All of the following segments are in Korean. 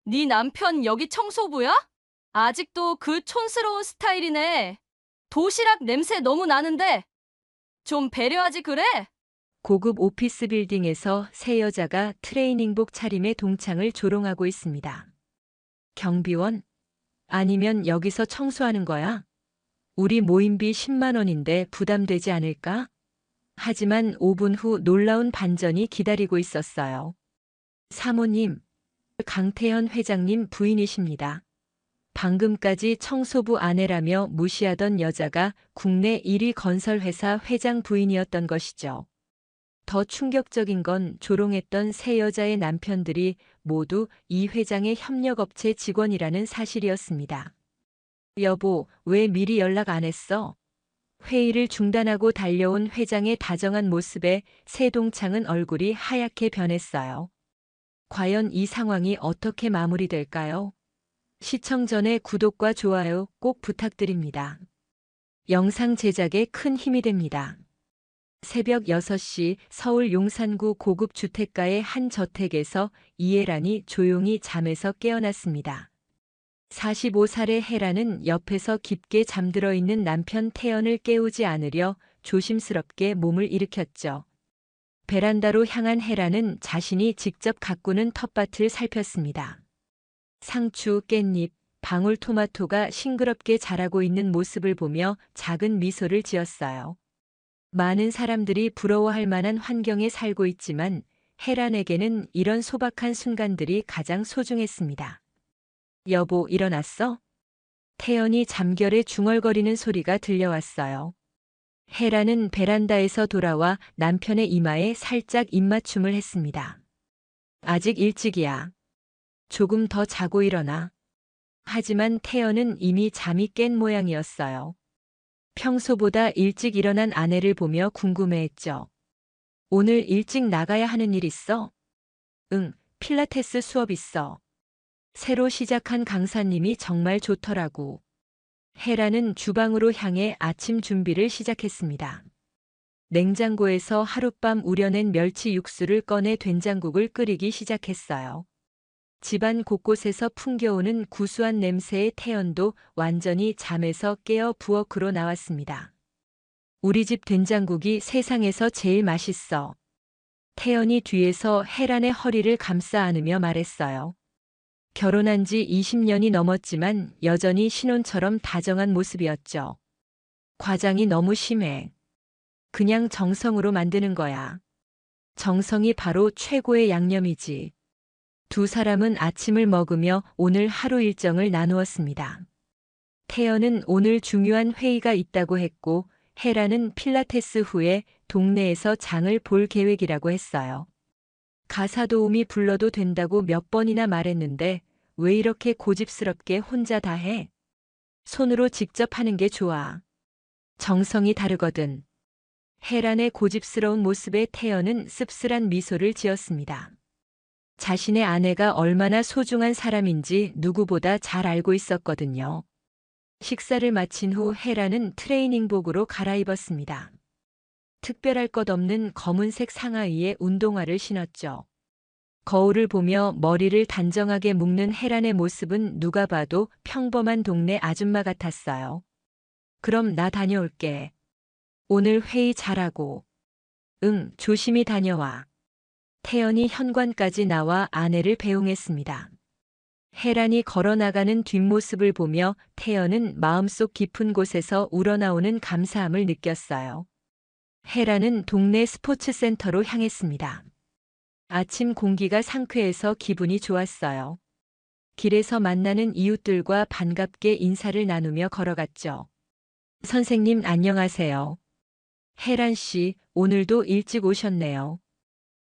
네 남편 여기 청소부야? 아직도 그 촌스러운 스타일이네. 도시락 냄새 너무 나는데 좀 배려하지 그래? 고급 오피스 빌딩에서 세 여자가 트레이닝복 차림의 동창을 조롱하고 있습니다. 경비원? 아니면 여기서 청소하는 거야? 우리 모임비 10만 원인데 부담되지 않을까? 하지만 5분 후 놀라운 반전이 기다리고 있었어요. 사모님, 강태현 회장님 부인이십니다. 방금까지 청소부 아내라며 무시하던 여자가 국내 1위 건설회사 회장 부인이었던 것이죠. 더 충격적인 건 조롱했던 세 여자의 남편들이 모두 이 회장의 협력업체 직원이라는 사실이었습니다. 여보, 왜 미리 연락 안 했어? 회의를 중단하고 달려온 회장의 다정한 모습에 새 동창은 얼굴이 하얗게 변했어요. 과연 이 상황이 어떻게 마무리될까요? 시청 전에 구독과 좋아요 꼭 부탁드립니다. 영상 제작에 큰 힘이 됩니다. 새벽 6시 서울 용산구 고급 주택가의 한 저택에서 이혜란이 조용히 잠에서 깨어났습니다. 45살의 혜란은 옆에서 깊게 잠들어 있는 남편 태연을 깨우지 않으려 조심스럽게 몸을 일으켰죠. 베란다로 향한 혜란은 자신이 직접 가꾸는 텃밭을 살폈습니다. 상추, 깻잎, 방울토마토가 싱그럽게 자라고 있는 모습을 보며 작은 미소를 지었어요. 많은 사람들이 부러워할 만한 환경에 살고 있지만 혜란에게는 이런 소박한 순간들이 가장 소중했습니다. 여보, 일어났어? 태연이 잠결에 중얼거리는 소리가 들려왔어요. 혜란은 베란다에서 돌아와 남편의 이마에 살짝 입맞춤을 했습니다. 아직 일찍이야. 조금 더 자고 일어나. 하지만 태연은 이미 잠이 깬 모양이었어요. 평소보다 일찍 일어난 아내를 보며 궁금해했죠. 오늘 일찍 나가야 하는 일 있어? 응, 필라테스 수업 있어. 새로 시작한 강사님이 정말 좋더라고. 헤라는 주방으로 향해 아침 준비를 시작했습니다. 냉장고에서 하룻밤 우려낸 멸치 육수를 꺼내 된장국을 끓이기 시작했어요. 집안 곳곳에서 풍겨오는 구수한 냄새의 태연도 완전히 잠에서 깨어 부엌으로 나왔습니다. 우리 집 된장국이 세상에서 제일 맛있어. 태연이 뒤에서 혜란의 허리를 감싸 안으며 말했어요. 결혼한 지 20년이 넘었지만 여전히 신혼처럼 다정한 모습이었죠. 과장이 너무 심해. 그냥 정성으로 만드는 거야. 정성이 바로 최고의 양념이지. 두 사람은 아침을 먹으며 오늘 하루 일정을 나누었습니다. 태연은 오늘 중요한 회의가 있다고 했고, 헤라는 필라테스 후에 동네에서 장을 볼 계획이라고 했어요. 가사 도우미 불러도 된다고 몇 번이나 말했는데 왜 이렇게 고집스럽게 혼자 다 해? 손으로 직접 하는 게 좋아. 정성이 다르거든. 헤란의 고집스러운 모습에 태연은 씁쓸한 미소를 지었습니다. 자신의 아내가 얼마나 소중한 사람인지 누구보다 잘 알고 있었거든요. 식사를 마친 후 헤라는 트레이닝복으로 갈아입었습니다. 특별할 것 없는 검은색 상하이에 운동화를 신었죠. 거울을 보며 머리를 단정하게 묶는 헤란의 모습은 누가 봐도 평범한 동네 아줌마 같았어요. 그럼 나 다녀올게. 오늘 회의 잘하고. 응, 조심히 다녀와. 태연이 현관까지 나와 아내를 배웅했습니다. 혜란이 걸어나가는 뒷모습을 보며 태연은 마음속 깊은 곳에서 우러나오는 감사함을 느꼈어요. 혜란은 동네 스포츠센터로 향했습니다. 아침 공기가 상쾌해서 기분이 좋았어요. 길에서 만나는 이웃들과 반갑게 인사를 나누며 걸어갔죠. 선생님 안녕하세요. 혜란 씨, 오늘도 일찍 오셨네요.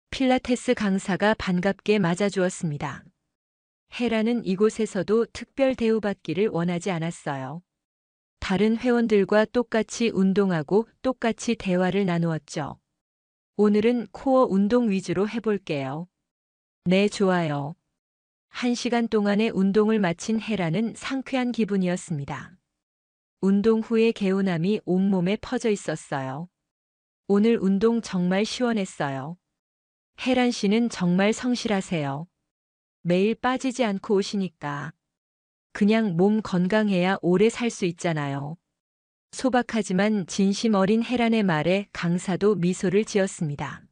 필라테스 강사가 반갑게 맞아주었습니다. 헤라는 이곳에서도 특별 대우받기를 원하지 않았어요. 다른 회원들과 똑같이 운동하고 똑같이 대화를 나누었죠. 오늘은 코어 운동 위주로 해볼게요. 네, 좋아요. 1시간 동안의 운동을 마친 헤라는 상쾌한 기분이었습니다. 운동 후의 개운함이 온몸에 퍼져 있었어요. 오늘 운동 정말 시원했어요. 혜란 씨는 정말 성실하세요. 매일 빠지지 않고 오시니까. 그냥 몸 건강해야 오래 살 수 있잖아요. 소박하지만 진심 어린 헤란의 말에 강사도 미소를 지었습니다.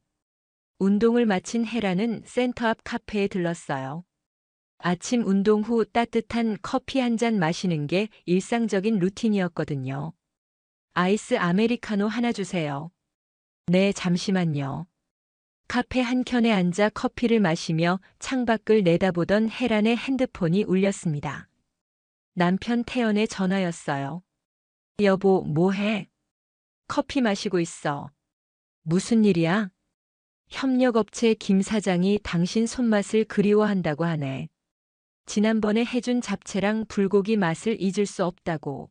운동을 마친 헤란은 센터 앞 카페에 들렀어요. 아침 운동 후 따뜻한 커피 한 잔 마시는 게 일상적인 루틴이었거든요. 아이스 아메리카노 하나 주세요. 네, 잠시만요. 카페 한켠에 앉아 커피를 마시며 창밖을 내다보던 헤란의 핸드폰이 울렸습니다. 남편 태연의 전화였어요. 여보, 뭐해? 커피 마시고 있어. 무슨 일이야? 협력업체 김 사장이 당신 손맛을 그리워한다고 하네. 지난번에 해준 잡채랑 불고기 맛을 잊을 수 없다고.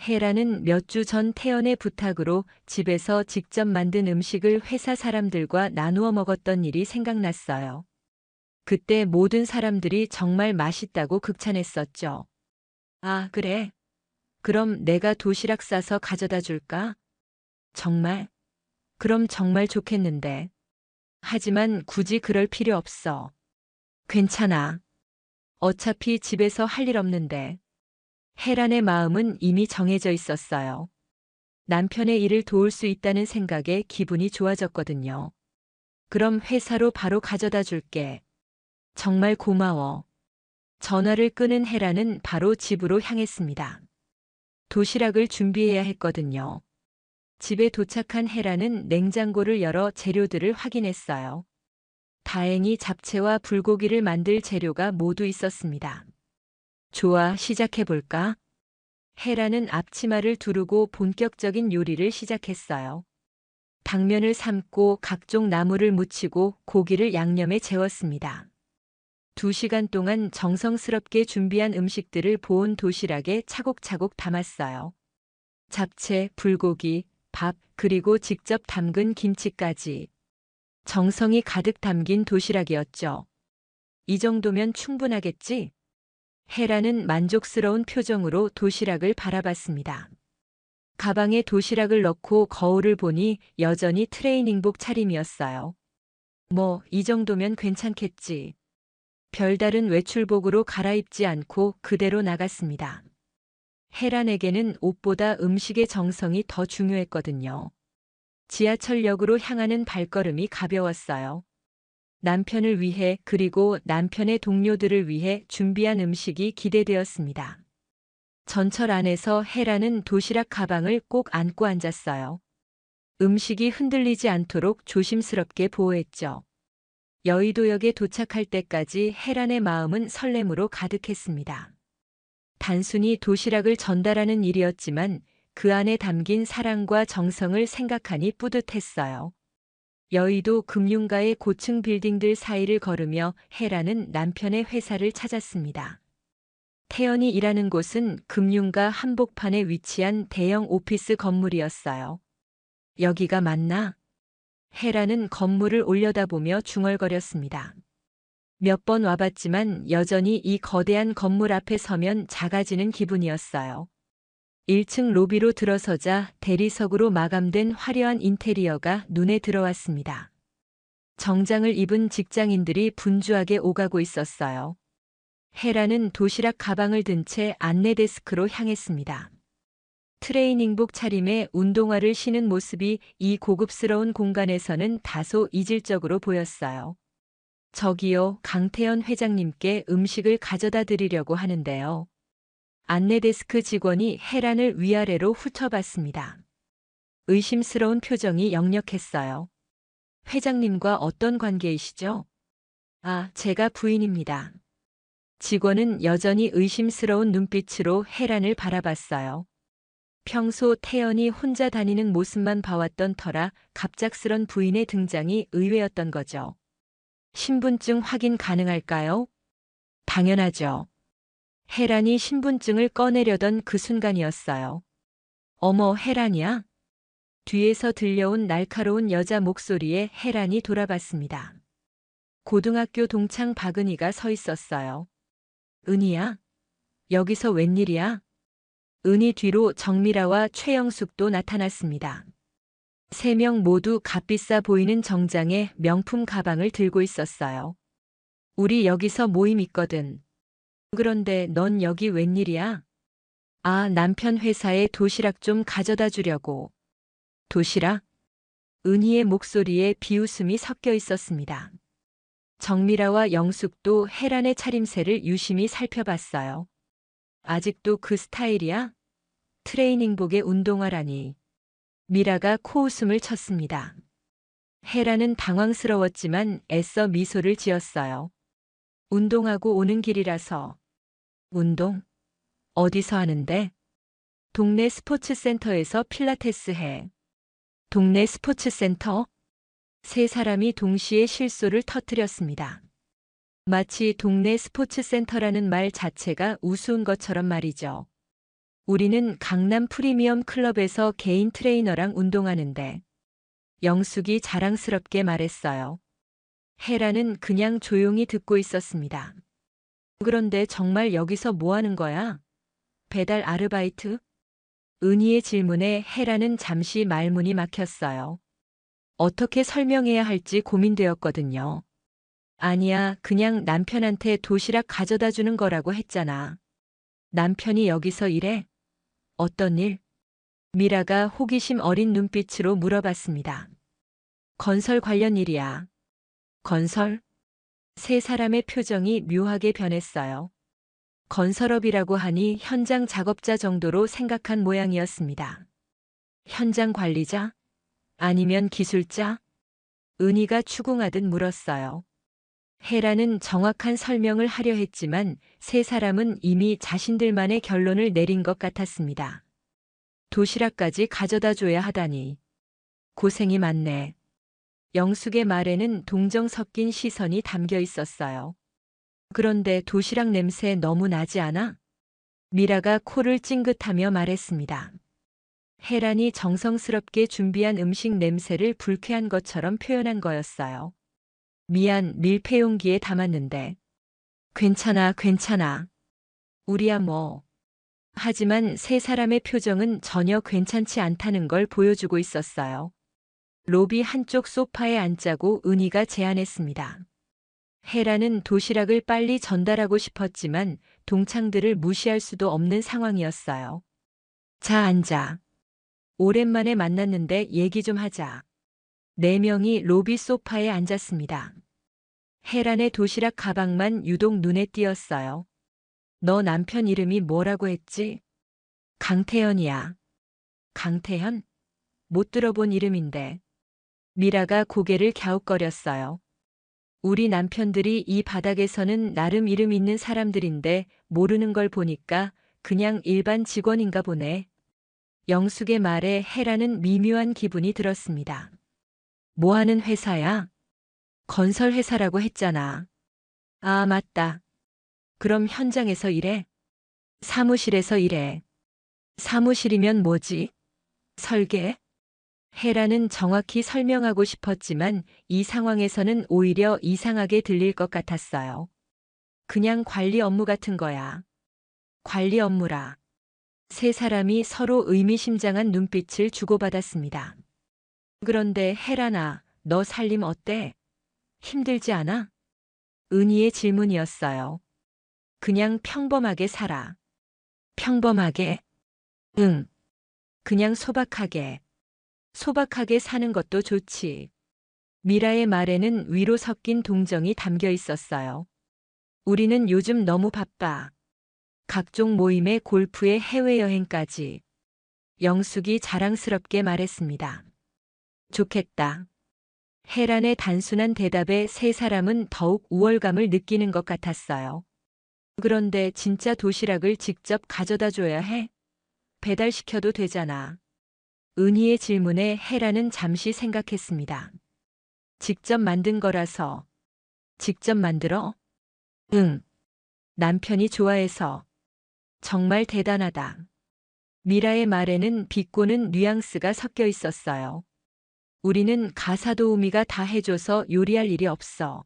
헤라는 몇 주 전 태연의 부탁으로 집에서 직접 만든 음식을 회사 사람들과 나누어 먹었던 일이 생각났어요. 그때 모든 사람들이 정말 맛있다고 극찬했었죠. 아, 그래? 그럼 내가 도시락 싸서 가져다 줄까? 정말? 그럼 정말 좋겠는데. 하지만 굳이 그럴 필요 없어. 괜찮아. 어차피 집에서 할 일 없는데. 헤란의 마음은 이미 정해져 있었어요. 남편의 일을 도울 수 있다는 생각에 기분이 좋아졌거든요. 그럼 회사로 바로 가져다 줄게. 정말 고마워. 전화를 끊은 헤란은 바로 집으로 향했습니다. 도시락을 준비해야 했거든요. 집에 도착한 헤란은 냉장고를 열어 재료들을 확인했어요. 다행히 잡채와 불고기를 만들 재료가 모두 있었습니다. 좋아, 시작해볼까? 헤라는 앞치마를 두르고 본격적인 요리를 시작했어요. 당면을 삶고 각종 나물을 무치고 고기를 양념에 재웠습니다. 2시간 동안 정성스럽게 준비한 음식들을 보온 도시락에 차곡차곡 담았어요. 잡채, 불고기, 밥, 그리고 직접 담근 김치까지. 정성이 가득 담긴 도시락이었죠. 이 정도면 충분하겠지? 헤라는 만족스러운 표정으로 도시락을 바라봤습니다. 가방에 도시락을 넣고 거울을 보니 여전히 트레이닝복 차림이었어요. 뭐, 이 정도면 괜찮겠지. 별다른 외출복으로 갈아입지 않고 그대로 나갔습니다. 헤란에게는 옷보다 음식의 정성이 더 중요했거든요. 지하철역으로 향하는 발걸음이 가벼웠어요. 남편을 위해 그리고 남편의 동료들을 위해 준비한 음식이 기대되었습니다. 전철 안에서 헤라는 도시락 가방을 꼭 안고 앉았어요. 음식이 흔들리지 않도록 조심스럽게 보호했죠. 여의도역에 도착할 때까지 헤란의 마음은 설렘으로 가득했습니다. 단순히 도시락을 전달하는 일이었지만 그 안에 담긴 사랑과 정성을 생각하니 뿌듯했어요. 여의도 금융가의 고층 빌딩들 사이를 걸으며 헤라는 남편의 회사를 찾았습니다. 태연이 일하는 곳은 금융가 한복판에 위치한 대형 오피스 건물이었어요. 여기가 맞나? 헤라는 건물을 올려다보며 중얼거렸습니다. 몇 번 와봤지만 여전히 이 거대한 건물 앞에 서면 작아지는 기분이었어요. 1층 로비로 들어서자 대리석으로 마감된 화려한 인테리어가 눈에 들어왔습니다. 정장을 입은 직장인들이 분주하게 오가고 있었어요. 헤라는 도시락 가방을 든 채 안내 데스크로 향했습니다. 트레이닝복 차림에 운동화를 신은 모습이 이 고급스러운 공간에서는 다소 이질적으로 보였어요. 저기요, 강태현 회장님께 음식을 가져다 드리려고 하는데요. 안내데스크 직원이 헤란을 위아래로 훑어봤습니다. 의심스러운 표정이 역력했어요. 회장님과 어떤 관계이시죠? 아, 제가 부인입니다. 직원은 여전히 의심스러운 눈빛으로 헤란을 바라봤어요. 평소 태연이 혼자 다니는 모습만 봐왔던 터라 갑작스런 부인의 등장이 의외였던 거죠. 신분증 확인 가능할까요? 당연하죠. 헤란이 신분증을 꺼내려던 그 순간이었어요. 어머, 헤란이야? 뒤에서 들려온 날카로운 여자 목소리에 헤란이 돌아봤습니다. 고등학교 동창 박은희가 서 있었어요. 은희야? 여기서 웬일이야? 은희 뒤로 정미라와 최영숙도 나타났습니다. 3명 모두 값비싸 보이는 정장에 명품 가방을 들고 있었어요. 우리 여기서 모임 있거든. 그런데 넌 여기 웬일이야? 아, 남편 회사에 도시락 좀 가져다 주려고. 도시락? 은희의 목소리에 비웃음이 섞여 있었습니다. 정미라와 영숙도 혜란의 차림새를 유심히 살펴봤어요. 아직도 그 스타일이야? 트레이닝복에 운동화라니. 미라가 코웃음을 쳤습니다. 혜란은 당황스러웠지만 애써 미소를 지었어요. 운동하고 오는 길이라서. 운동? 어디서 하는데? 동네 스포츠센터에서 필라테스 해. 동네 스포츠센터? 세 사람이 동시에 실소를 터뜨렸습니다. 마치 동네 스포츠센터라는 말 자체가 우스운 것처럼 말이죠. 우리는 강남 프리미엄 클럽에서 개인 트레이너랑 운동하는데. 영숙이 자랑스럽게 말했어요. 혜라는 그냥 조용히 듣고 있었습니다. 그런데 정말 여기서 뭐 하는 거야? 배달 아르바이트? 은희의 질문에 혜라는 잠시 말문이 막혔어요. 어떻게 설명해야 할지 고민되었거든요. 아니야, 그냥 남편한테 도시락 가져다 주는 거라고 했잖아. 남편이 여기서 일해? 어떤 일? 미라가 호기심 어린 눈빛으로 물어봤습니다. 건설 관련 일이야. 건설? 세 사람의 표정이 묘하게 변했어요. 건설업이라고 하니 현장 작업자 정도로 생각한 모양이었습니다. 현장 관리자? 아니면 기술자? 은희가 추궁하듯 물었어요. 혜라는 정확한 설명을 하려 했지만 세 사람은 이미 자신들만의 결론을 내린 것 같았습니다. 도시락까지 가져다 줘야 하다니. 고생이 많네. 영숙의 말에는 동정 섞인 시선이 담겨 있었어요. 그런데 도시락 냄새 너무 나지 않아? 미라가 코를 찡긋하며 말했습니다. 혜란이 정성스럽게 준비한 음식 냄새를 불쾌한 것처럼 표현한 거였어요. 미안, 밀폐 용기에 담았는데. 괜찮아, 괜찮아. 우리야 뭐. 하지만 세 사람의 표정은 전혀 괜찮지 않다는 걸 보여주고 있었어요. 로비 한쪽 소파에 앉자고 은희가 제안했습니다. 혜라는 도시락을 빨리 전달하고 싶었지만 동창들을 무시할 수도 없는 상황이었어요. 자, 앉아. 오랜만에 만났는데 얘기 좀 하자. 네 명이 로비 소파에 앉았습니다. 혜란의 도시락 가방만 유독 눈에 띄었어요. 너 남편 이름이 뭐라고 했지? 강태현이야. 강태현? 못 들어본 이름인데. 미라가 고개를 갸웃거렸어요. 우리 남편들이 이 바닥에서는 나름 이름 있는 사람들인데 모르는 걸 보니까 그냥 일반 직원인가 보네. 영숙의 말에 혜라는 미묘한 기분이 들었습니다. 뭐 하는 회사야? 건설회사라고 했잖아. 아, 맞다. 그럼 현장에서 일해? 사무실에서 일해. 사무실이면 뭐지? 설계? 혜라는 정확히 설명하고 싶었지만 이 상황에서는 오히려 이상하게 들릴 것 같았어요. 그냥 관리 업무 같은 거야. 관리 업무라. 세 사람이 서로 의미심장한 눈빛을 주고받았습니다. 그런데 혜란아, 너 살림 어때? 힘들지 않아? 은희의 질문이었어요. 그냥 평범하게 살아. 평범하게? 응. 그냥 소박하게. 소박하게 사는 것도 좋지. 미라의 말에는 위로 섞인 동정이 담겨 있었어요. 우리는 요즘 너무 바빠. 각종 모임에 골프에 해외여행까지. 영숙이 자랑스럽게 말했습니다. 좋겠다. 혜란의 단순한 대답에 세 사람은 더욱 우월감을 느끼는 것 같았어요. 그런데 진짜 도시락을 직접 가져다 줘야 해? 배달시켜도 되잖아. 은희의 질문에 혜란은 잠시 생각했습니다. 직접 만든 거라서. 직접 만들어? 응. 남편이 좋아해서. 정말 대단하다. 미라의 말에는 비꼬는 뉘앙스가 섞여 있었어요. 우리는 가사도우미가 다 해줘서 요리할 일이 없어.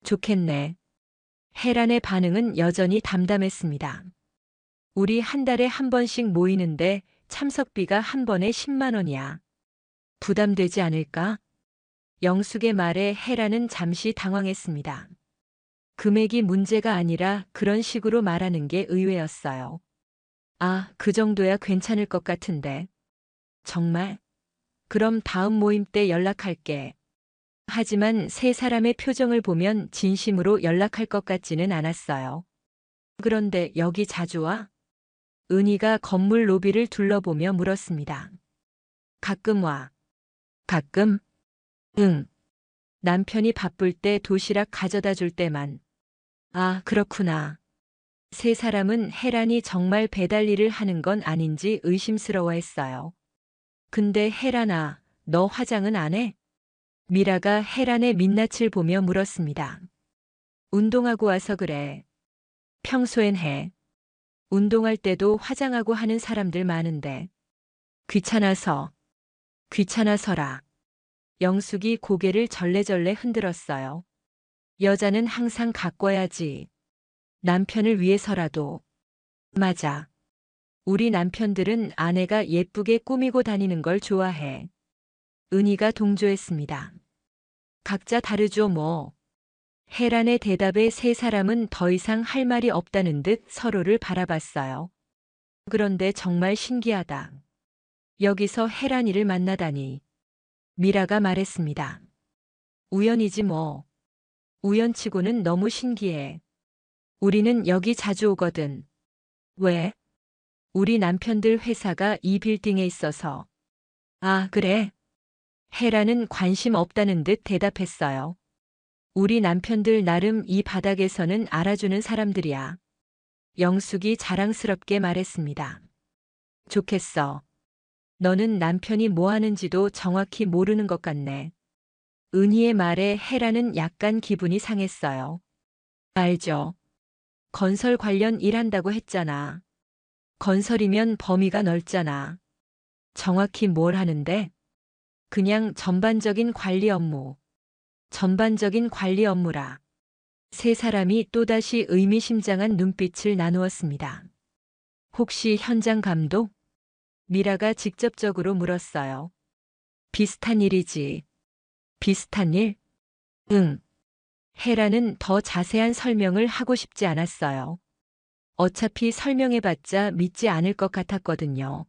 좋겠네. 혜란의 반응은 여전히 담담했습니다. 우리 한 달에 한 번씩 모이는데 참석비가 한 번에 10만 원이야. 부담되지 않을까? 영숙의 말에 혜란은 잠시 당황했습니다. 금액이 문제가 아니라 그런 식으로 말하는 게 의외였어요. 아, 그 정도야 괜찮을 것 같은데. 정말? 그럼 다음 모임 때 연락할게. 하지만 세 사람의 표정을 보면 진심으로 연락할 것 같지는 않았어요. 그런데 여기 자주 와? 은희가 건물 로비를 둘러보며 물었습니다. 가끔 와. 가끔? 응. 남편이 바쁠 때 도시락 가져다 줄 때만. 아, 그렇구나. 세 사람은 혜란이 정말 배달 일을 하는 건 아닌지 의심스러워했어요. 근데 혜란아, 너 화장은 안 해? 미라가 혜란의 민낯을 보며 물었습니다. 운동하고 와서 그래. 평소엔 해. 운동할 때도 화장하고 하는 사람들 많은데. 귀찮아서. 귀찮아서라. 영숙이 고개를 절레절레 흔들었어요. 여자는 항상 가꿔야지. 남편을 위해서라도. 맞아. 우리 남편들은 아내가 예쁘게 꾸미고 다니는 걸 좋아해. 은희가 동조했습니다. 각자 다르죠 뭐. 혜란의 대답에 세 사람은 더 이상 할 말이 없다는 듯 서로를 바라봤어요. 그런데 정말 신기하다. 여기서 혜란이를 만나다니. 미라가 말했습니다. 우연이지 뭐. 우연치고는 너무 신기해. 우리는 여기 자주 오거든. 왜? 우리 남편들 회사가 이 빌딩에 있어서. 아, 그래? 혜란은 관심 없다는 듯 대답했어요. 우리 남편들 나름 이 바닥에서는 알아주는 사람들이야. 영숙이 자랑스럽게 말했습니다. 좋겠어. 너는 남편이 뭐 하는지도 정확히 모르는 것 같네. 은희의 말에 혜란은 약간 기분이 상했어요. 알죠. 건설 관련 일한다고 했잖아. 건설이면 범위가 넓잖아. 정확히 뭘 하는데? 그냥 전반적인 관리 업무. 전반적인 관리 업무라. 세 사람이 또다시 의미심장한 눈빛을 나누었습니다. 혹시 현장 감독? 미라가 직접적으로 물었어요. 비슷한 일이지. 비슷한 일? 응. 혜라는 더 자세한 설명을 하고 싶지 않았어요. 어차피 설명해봤자 믿지 않을 것 같았거든요.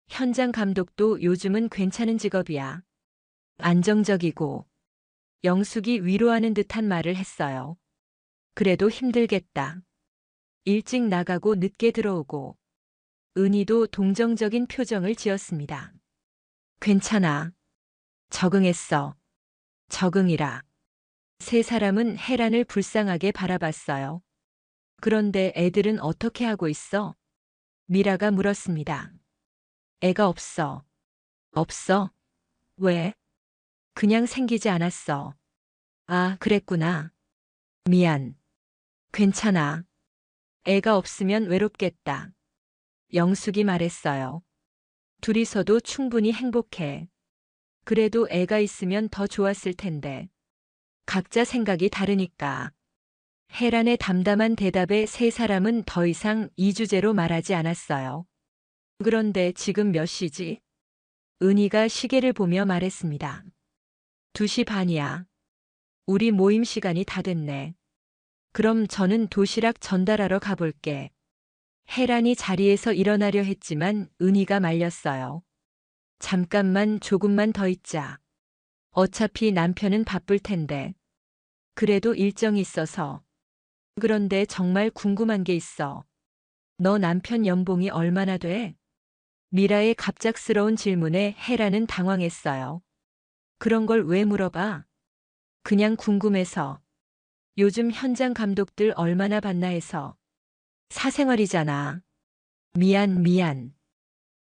현장 감독도 요즘은 괜찮은 직업이야. 안정적이고. 영숙이 위로하는 듯한 말을 했어요. 그래도 힘들겠다. 일찍 나가고 늦게 들어오고. 은희도 동정적인 표정을 지었습니다. 괜찮아. 적응했어. 적응이라. 세 사람은 혜란을 불쌍하게 바라봤어요. 그런데 애들은 어떻게 하고 있어? 미라가 물었습니다. 애가 없어. 없어? 왜? 그냥 생기지 않았어. 아, 그랬구나. 미안. 괜찮아. 애가 없으면 외롭겠다. 영숙이 말했어요. 둘이서도 충분히 행복해. 그래도 애가 있으면 더 좋았을 텐데. 각자 생각이 다르니까. 혜란의 담담한 대답에 세 사람은 더 이상 이 주제로 말하지 않았어요. 그런데 지금 몇 시지? 은희가 시계를 보며 말했습니다. 2시 반이야. 우리 모임 시간이 다 됐네. 그럼 저는 도시락 전달하러 가볼게. 혜란이 자리에서 일어나려 했지만 은희가 말렸어요. 잠깐만 조금만 더 있자. 어차피 남편은 바쁠 텐데. 그래도 일정이 있어서. 그런데 정말 궁금한 게 있어. 너 남편 연봉이 얼마나 돼? 미라의 갑작스러운 질문에 혜라는 당황했어요. 그런 걸 왜 물어봐? 그냥 궁금해서. 요즘 현장 감독들 얼마나 받나 해서. 사생활이잖아. 미안.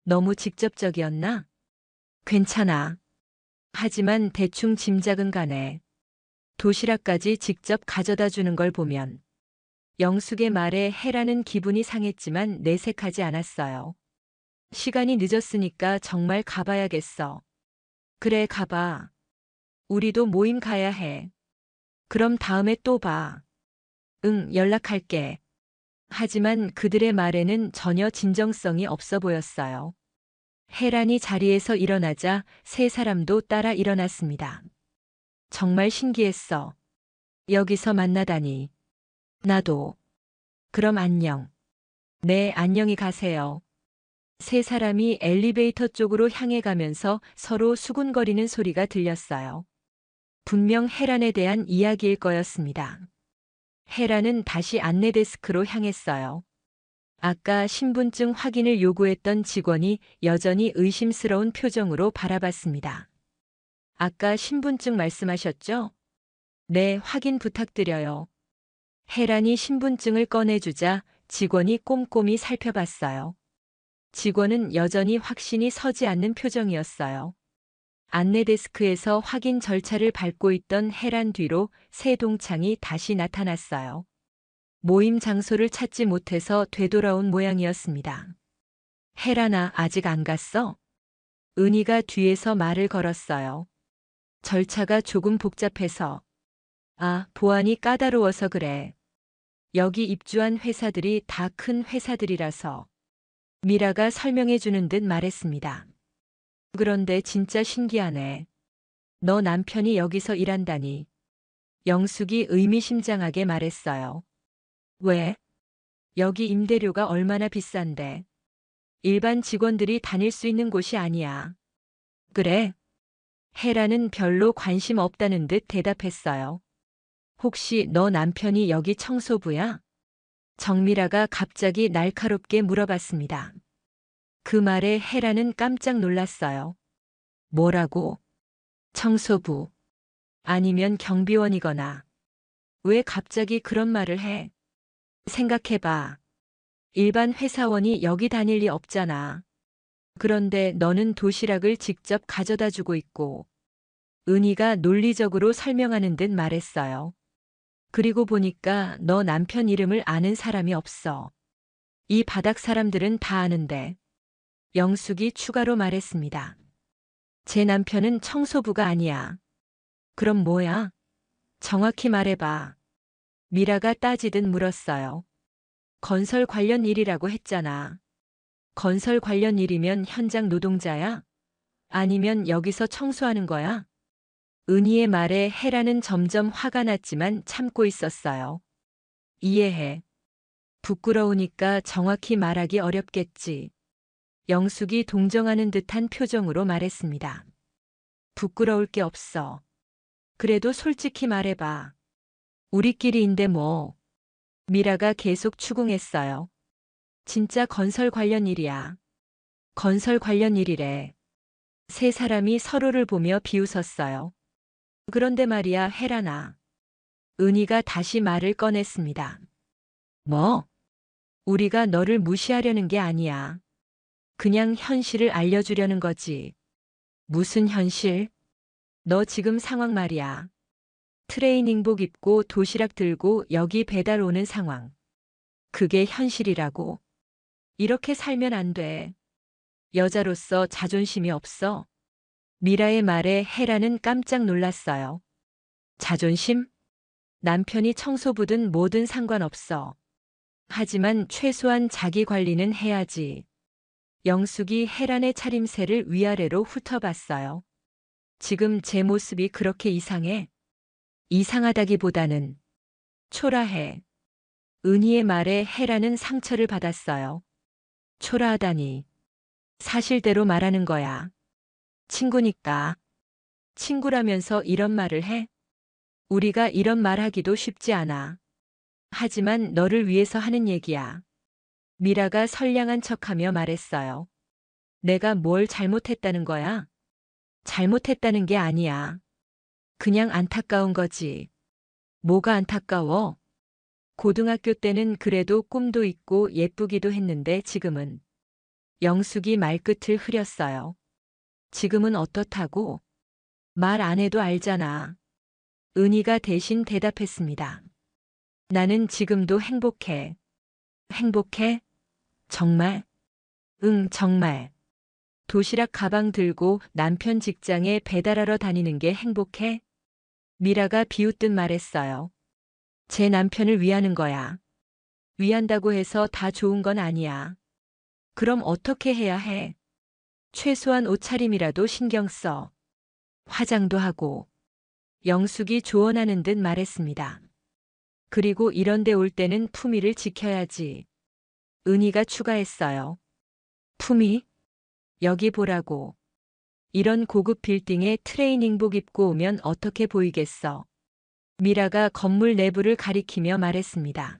너무 직접적이었나? 괜찮아. 하지만 대충 짐작은 가네. 도시락까지 직접 가져다 주는 걸 보면. 영숙의 말에 혜라는 기분이 상했지만 내색하지 않았어요. 시간이 늦었으니까 정말 가봐야겠어. 그래, 가봐. 우리도 모임 가야 해. 그럼 다음에 또 봐. 응, 연락할게. 하지만 그들의 말에는 전혀 진정성이 없어 보였어요. 혜란이 자리에서 일어나자 세 사람도 따라 일어났습니다. 정말 신기했어. 여기서 만나다니. 나도. 그럼 안녕. 네, 안녕히 가세요. 세 사람이 엘리베이터 쪽으로 향해 가면서 서로 수군거리는 소리가 들렸어요. 분명 혜란에 대한 이야기일 거였습니다. 혜란은 다시 안내 데스크로 향했어요. 아까 신분증 확인을 요구했던 직원이 여전히 의심스러운 표정으로 바라봤습니다. 아까 신분증 말씀하셨죠? 네, 확인 부탁드려요. 혜란이 신분증을 꺼내주자 직원이 꼼꼼히 살펴봤어요. 직원은 여전히 확신이 서지 않는 표정이었어요. 안내 데스크에서 확인 절차를 밟고 있던 혜란 뒤로 새 동창이 다시 나타났어요. 모임 장소를 찾지 못해서 되돌아온 모양이었습니다. 혜란아, 아직 안 갔어? 은희가 뒤에서 말을 걸었어요. 절차가 조금 복잡해서. 아, 보안이 까다로워서 그래. 여기 입주한 회사들이 다 큰 회사들이라서. 미라가 설명해 주는 듯 말했습니다. 그런데 진짜 신기하네. 너 남편이 여기서 일한다니. 영숙이 의미심장하게 말했어요. 왜? 여기 임대료가 얼마나 비싼데. 일반 직원들이 다닐 수 있는 곳이 아니야. 그래? 혜라는 별로 관심 없다는 듯 대답했어요. 혹시 너 남편이 여기 청소부야? 정미라가 갑자기 날카롭게 물어봤습니다. 그 말에 혜라는 깜짝 놀랐어요. 뭐라고? 청소부. 아니면 경비원이거나. 왜 갑자기 그런 말을 해? 생각해봐. 일반 회사원이 여기 다닐 리 없잖아. 그런데 너는 도시락을 직접 가져다 주고 있고. 은희가 논리적으로 설명하는 듯 말했어요. 그리고 보니까 너 남편 이름을 아는 사람이 없어. 이 바닥 사람들은 다 아는데. 영숙이 추가로 말했습니다. 제 남편은 청소부가 아니야. 그럼 뭐야? 정확히 말해봐. 미라가 따지듯 물었어요. 건설 관련 일이라고 했잖아. 건설 관련 일이면 현장 노동자야? 아니면 여기서 청소하는 거야? 은희의 말에 혜라는 점점 화가 났지만 참고 있었어요. 이해해. 부끄러우니까 정확히 말하기 어렵겠지. 영숙이 동정하는 듯한 표정으로 말했습니다. 부끄러울 게 없어. 그래도 솔직히 말해봐. 우리끼리인데 뭐. 미라가 계속 추궁했어요. 진짜 건설 관련 일이야. 건설 관련 일이래. 세 사람이 서로를 보며 비웃었어요. 그런데 말이야, 혜란아. 은희가 다시 말을 꺼냈습니다. 뭐? 우리가 너를 무시하려는 게 아니야. 그냥 현실을 알려주려는 거지. 무슨 현실? 너 지금 상황 말이야. 트레이닝복 입고 도시락 들고 여기 배달 오는 상황. 그게 현실이라고. 이렇게 살면 안 돼. 여자로서 자존심이 없어. 미라의 말에 혜라는 깜짝 놀랐어요. 자존심? 남편이 청소부든 뭐든 상관없어. 하지만 최소한 자기 관리는 해야지. 영숙이 혜란의 차림새를 위아래로 훑어봤어요. 지금 제 모습이 그렇게 이상해? 이상하다기보다는 초라해. 은희의 말에 혜란은 상처를 받았어요. 초라하다니. 사실대로 말하는 거야. 친구니까. 친구라면서 이런 말을 해? 우리가 이런 말 하기도 쉽지 않아. 하지만 너를 위해서 하는 얘기야. 미라가 선량한 척하며 말했어요. 내가 뭘 잘못했다는 거야? 잘못했다는 게 아니야. 그냥 안타까운 거지. 뭐가 안타까워? 고등학교 때는 그래도 꿈도 있고 예쁘기도 했는데 지금은. 영숙이 말끝을 흐렸어요. 지금은 어떻다고? 말 안 해도 알잖아. 은희가 대신 대답했습니다. 나는 지금도 행복해. 행복해? 정말? 응, 정말. 도시락 가방 들고 남편 직장에 배달하러 다니는 게 행복해? 미라가 비웃듯 말했어요. 제 남편을 위하는 거야. 위한다고 해서 다 좋은 건 아니야. 그럼 어떻게 해야 해? 최소한 옷차림이라도 신경 써. 화장도 하고. 영숙이 조언하는 듯 말했습니다. 그리고 이런데 올 때는 품위를 지켜야지. 은희가 추가했어요. 품위? 여기 보라고. 이런 고급 빌딩에 트레이닝복 입고 오면 어떻게 보이겠어? 미라가 건물 내부를 가리키며 말했습니다.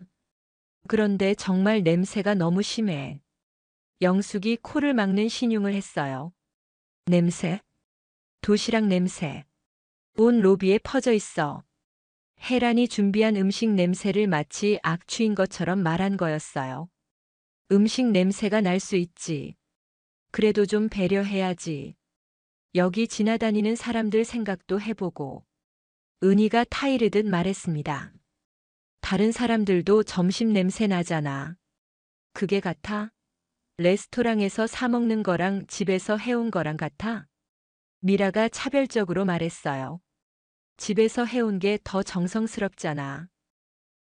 그런데 정말 냄새가 너무 심해. 영숙이 코를 막는 신용을 했어요. 냄새? 도시락 냄새. 온 로비에 퍼져 있어. 혜란이 준비한 음식 냄새를 마치 악취인 것처럼 말한 거였어요. 음식 냄새가 날 수 있지. 그래도 좀 배려해야지. 여기 지나다니는 사람들 생각도 해보고. 은희가 타이르듯 말했습니다. 다른 사람들도 점심 냄새 나잖아. 그게 같아? 레스토랑에서 사 먹는 거랑 집에서 해온 거랑 같아? 미라가 차별적으로 말했어요. 집에서 해온 게 더 정성스럽잖아.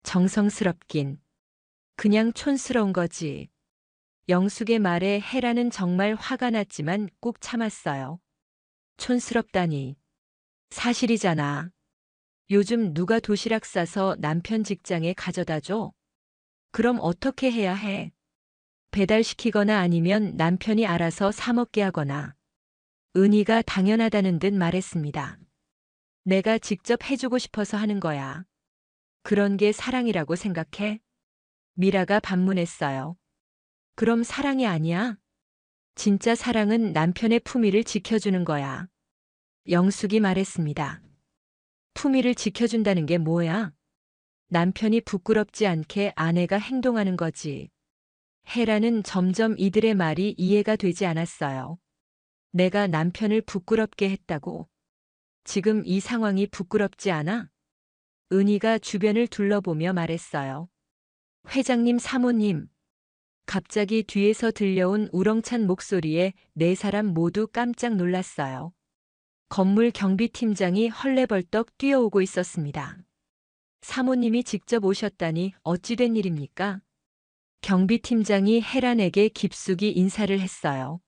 정성스럽긴. 그냥 촌스러운 거지. 영숙의 말에 혜라는 정말 화가 났지만 꾹 참았어요. 촌스럽다니. 사실이잖아. 요즘 누가 도시락 싸서 남편 직장에 가져다 줘? 그럼 어떻게 해야 해? 배달시키거나 아니면 남편이 알아서 사 먹게 하거나. 은희가 당연하다는 듯 말했습니다. 내가 직접 해주고 싶어서 하는 거야. 그런 게 사랑이라고 생각해? 미라가 반문했어요. 그럼 사랑이 아니야? 진짜 사랑은 남편의 품위를 지켜주는 거야. 영숙이 말했습니다. 품위를 지켜준다는 게 뭐야? 남편이 부끄럽지 않게 아내가 행동하는 거지. 혜라는 점점 이들의 말이 이해가 되지 않았어요. 내가 남편을 부끄럽게 했다고. 지금 이 상황이 부끄럽지 않아? 은희가 주변을 둘러보며 말했어요. 회장님, 사모님. 갑자기 뒤에서 들려온 우렁찬 목소리에 네 사람 모두 깜짝 놀랐어요. 건물 경비팀장이 헐레벌떡 뛰어오고 있었습니다. 사모님이 직접 오셨다니 어찌된 일입니까? 경비팀장이 혜란에게 깊숙이 인사를 했어요.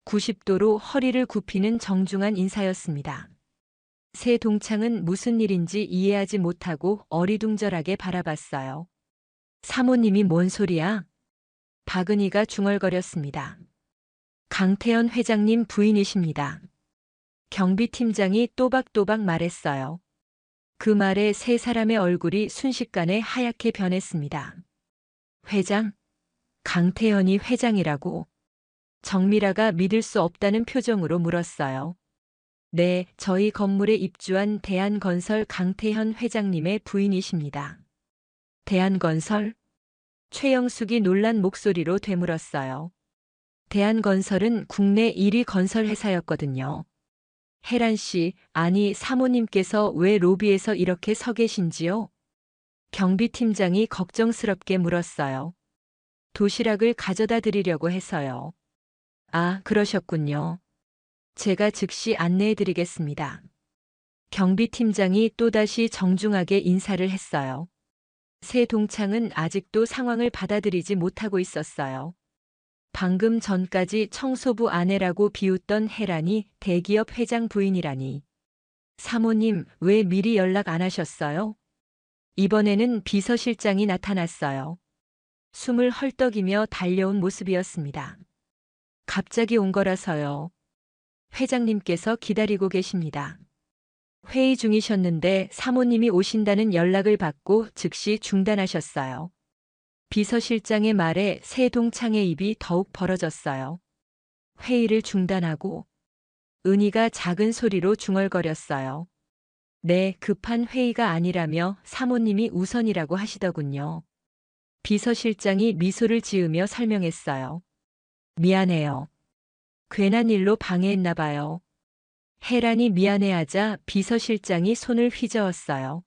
90도로 허리를 굽히는 정중한 인사였습니다. 새 동창은 무슨 일인지 이해하지 못하고 어리둥절하게 바라봤어요. 사모님이 뭔 소리야? 박은희가 중얼거렸습니다. 강태현 회장님 부인이십니다. 경비팀장이 또박또박 말했어요. 그 말에 세 사람의 얼굴이 순식간에 하얗게 변했습니다. 회장? 강태현이 회장이라고? 정미라가 믿을 수 없다는 표정으로 물었어요. 네, 저희 건물에 입주한 대한건설 강태현 회장님의 부인이십니다. 대한건설? 최영숙이 놀란 목소리로 되물었어요. 대한건설은 국내 1위 건설회사였거든요. 혜란 씨, 아니 사모님께서 왜 로비에서 이렇게 서 계신지요? 경비팀장이 걱정스럽게 물었어요. 도시락을 가져다 드리려고 해서요. 아, 그러셨군요. 제가 즉시 안내해 드리겠습니다. 경비팀장이 또다시 정중하게 인사를 했어요. 새 동창은 아직도 상황을 받아들이지 못하고 있었어요. 방금 전까지 청소부 아내라고 비웃던 혜란이 대기업 회장 부인이라니. 사모님, 왜 미리 연락 안 하셨어요? 이번에는 비서실장이 나타났어요. 숨을 헐떡이며 달려온 모습이었습니다. 갑자기 온 거라서요. 회장님께서 기다리고 계십니다. 회의 중이셨는데 사모님이 오신다는 연락을 받고 즉시 중단하셨어요. 비서실장의 말에 새 동창의 입이 더욱 벌어졌어요. 회의를 중단하고 은희가 작은 소리로 중얼거렸어요. 네, 급한 회의가 아니라며 사모님이 우선이라고 하시더군요. 비서실장이 미소를 지으며 설명했어요. 미안해요. 괜한 일로 방해했나 봐요. 혜란이 미안해하자 비서실장이 손을 휘저었어요.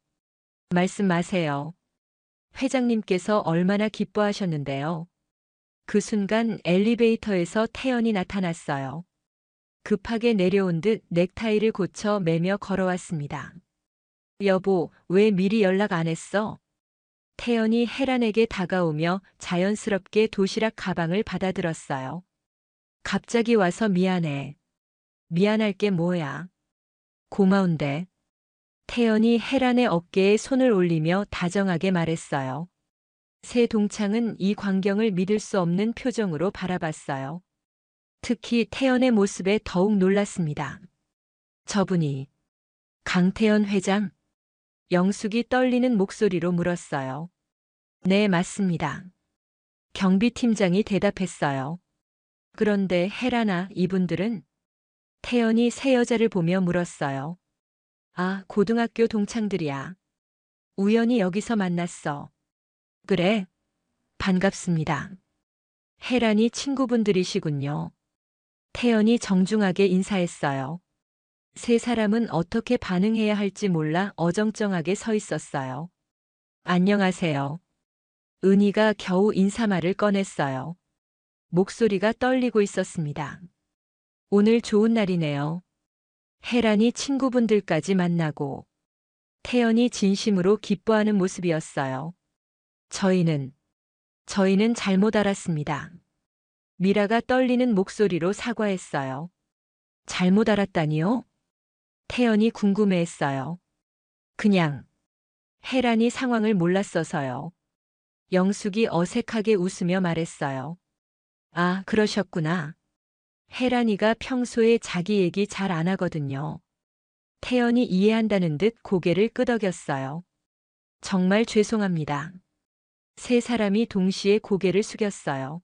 말씀하세요. 회장님께서 얼마나 기뻐하셨는데요. 그 순간 엘리베이터에서 태연이 나타났어요. 급하게 내려온 듯 넥타이를 고쳐 매며 걸어왔습니다. 여보, 왜 미리 연락 안 했어? 태연이 혜란에게 다가오며 자연스럽게 도시락 가방을 받아들었어요. 갑자기 와서 미안해. 미안할 게 뭐야. 고마운데. 태연이 혜란의 어깨에 손을 올리며 다정하게 말했어요. 새 동창은 이 광경을 믿을 수 없는 표정으로 바라봤어요. 특히 태연의 모습에 더욱 놀랐습니다. 저분이 강태연 회장? 영숙이 떨리는 목소리로 물었어요. 네, 맞습니다. 경비팀장이 대답했어요. 그런데 혜란아, 이분들은? 태연이 새 여자를 보며 물었어요. 아, 고등학교 동창들이야. 우연히 여기서 만났어. 그래? 반갑습니다. 혜란이 친구분들이시군요. 태연이 정중하게 인사했어요. 세 사람은 어떻게 반응해야 할지 몰라 어정쩡하게 서 있었어요. 안녕하세요. 은희가 겨우 인사말을 꺼냈어요. 목소리가 떨리고 있었습니다. 오늘 좋은 날이네요. 혜란이 친구분들까지 만나고 태연이 진심으로 기뻐하는 모습이었어요. 저희는 잘못 알았습니다. 미라가 떨리는 목소리로 사과했어요. 잘못 알았다니요? 태연이 궁금해했어요. 그냥 혜란이 상황을 몰랐어서요. 영숙이 어색하게 웃으며 말했어요. 아, 그러셨구나. 혜란이가 평소에 자기 얘기 잘 안 하거든요. 태연이 이해한다는 듯 고개를 끄덕였어요. 정말 죄송합니다. 세 사람이 동시에 고개를 숙였어요.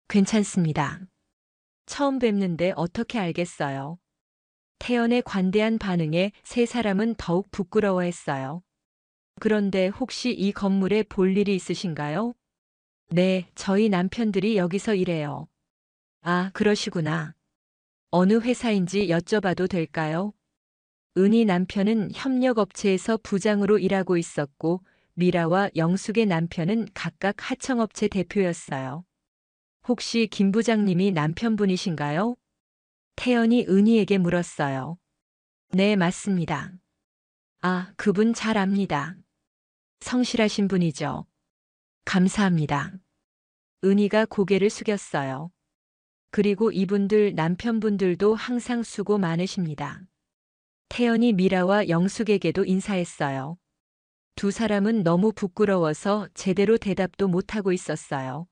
괜찮습니다. 처음 뵙는데 어떻게 알겠어요? 태연의 관대한 반응에 세 사람은 더욱 부끄러워했어요. 그런데 혹시 이 건물에 볼 일이 있으신가요? 네, 저희 남편들이 여기서 일해요. 아, 그러시구나. 어느 회사인지 여쭤봐도 될까요? 은희 남편은 협력업체에서 부장으로 일하고 있었고, 미라와 영숙의 남편은 각각 하청업체 대표였어요. 혹시 김 부장님이 남편분이신가요? 태연이 은희에게 물었어요. 네, 맞습니다. 아, 그분 잘 압니다. 성실하신 분이죠. 감사합니다. 은희가 고개를 숙였어요. 그리고 이분들 남편분들도 항상 수고 많으십니다. 태연이 미라와 영숙에게도 인사했어요. 두 사람은 너무 부끄러워서 제대로 대답도 못하고 있었어요.